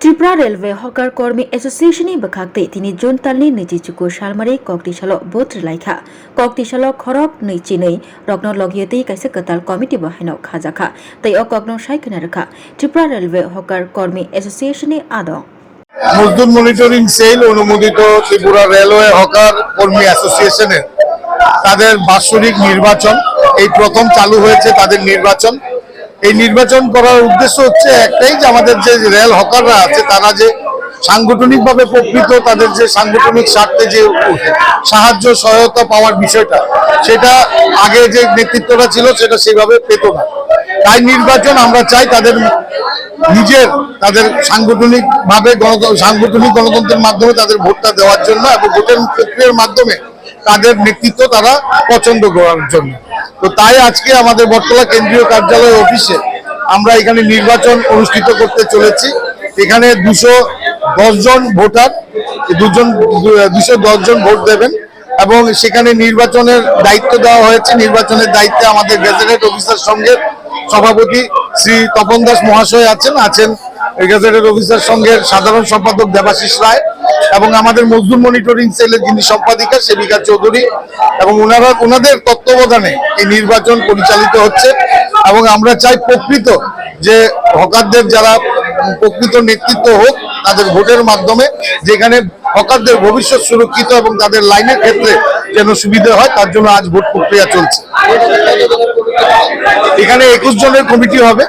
Tripura railway हकार कर्मी association बखाते तिनी जुन तालनि नैजिचुकु सालमारि कक्तिसालो बोत्र लाइखा कक्तिसालो खरक नैचिनै रग्न लगियतै काइसे कताल कमिटि बहायनो खाजाखा तै अ कग्न साइखना रखा त्रिपुरा रेलवे हकार कर्मी एसोसिएशन आदं মজদুর মনিটরিং সেল অনুমোদিত ত্রিপুরা রেলওয়ে হকার কর্মী অ্যাসোসিয়েশনের তাদের বাৎসরিক নির্বাচন এই প্রথম চালু হয়েছে। তাদের নির্বাচন এই নির্বাচন করার উদ্দেশ্য হচ্ছে একটাই যে আমাদের যে রেল হকাররা আছে তারা যে সাংগঠনিকভাবে প্রকৃত তাদের যে সাংগঠনিক স্বার্থে যে সাহায্য সহায়তা পাওয়ার বিষয়টা সেটা আগে যে নেতৃত্বটা ছিল সেটা সেইভাবে পেত না। তাই নির্বাচন আমরা চাই তাদের নিজের তাদের সাংগঠনিক গণতন্ত্রের মাধ্যমে তাদের ভোটটা দেওয়ার জন্য এবং ভোটের প্রক্রিয়ার মাধ্যমে তাদের নেতৃত্ব তারা পছন্দ করার জন্য। তো তাই আজকে আমাদের বটতলা কেন্দ্রীয় কার্যালয় অফিসে আমরা এখানে নির্বাচন অনুষ্ঠিত করতে চলেছি। এখানে 210 জন ভোটার 210 জন ভোট দেবেন এবং সেখানে নির্বাচনের দায়িত্ব দেওয়া হয়েছে। নির্বাচনের দায়িত্বে আমাদের গেজেটেড অফিসার সঙ্গে সভাপতি শ্রী তপন দাস মহাশয় আছেন গেজেটেড অফিসার সঙ্গের সাধারণ সম্পাদক দেবাশিস রায় এবং আমাদের মজদুর মনিটরিং সেলের যিনি সম্পাদিকা সেবিকা চৌধুরী এবং ওনাদের তত্ত্বাবধানে এই নির্বাচন পরিচালিত হচ্ছে। এবং আমরা চাই প্রকৃত যে হকারদের যারা প্রকৃত নেতৃত্ব হোক তাদের ভোটের মাধ্যমে যেখানে হকারদের ভবিষ্যৎ সুরক্ষিত এবং তাদের লাইনের ক্ষেত্রে যেন সুবিধা হয় তার জন্য আজ ভোট প্রক্রিয়া চলছে। এখানে 21 জনের কমিটি হবে।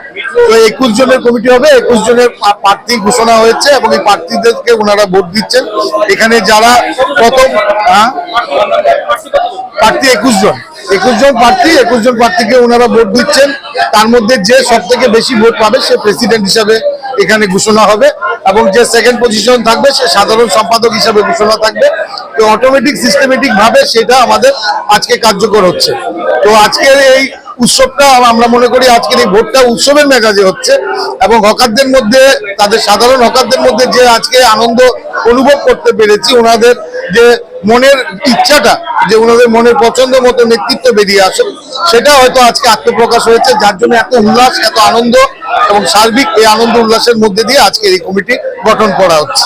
তো 21 জনের কমিটি হবে, 21 জনের প্রার্থী ঘোষণা হয়েছে এবং এই প্রার্থীদেরকে ওনারা ভোট দিচ্ছেন। এখানে যারা প্রথম প্রার্থী 21 জন প্রার্থীকে ওনারা ভোট দিচ্ছেন। তার মধ্যে যে সব থেকে বেশি ভোট পাবে সে প্রেসিডেন্ট হিসাবে এখানে ঘোষণা হবে এবং যে সেকেন্ড পজিশন থাকবে সে সাধারণ সম্পাদক হিসাবে ঘোষণা থাকবে। তো অটোমেটিক সিস্টেমেটিক ভাবে সেটা আমাদের আজকে কার্যকর হচ্ছে। তো আজকের এই উৎসবটা আমরা মনে করি আজকের এই ভোটটা উৎসবের মেজাজে হচ্ছে এবং হকারদের মধ্যে তাদের সাধারণ হকারদের মধ্যে যে আজকে আনন্দ অনুভব করতে পেরেছি, ওনাদের যে মনের ইচ্ছাটা যে ওনাদের মনের পছন্দ মতো নেতৃত্ব বেরিয়ে আসে সেটা হয়তো আজকে আত্মপ্রকাশ হয়েছে, যার জন্য এত উল্লাস এত আনন্দ এবং সার্বিক এই আনন্দ উল্লাসের মধ্যে দিয়ে আজকে এই কমিটি গঠন করা হচ্ছে।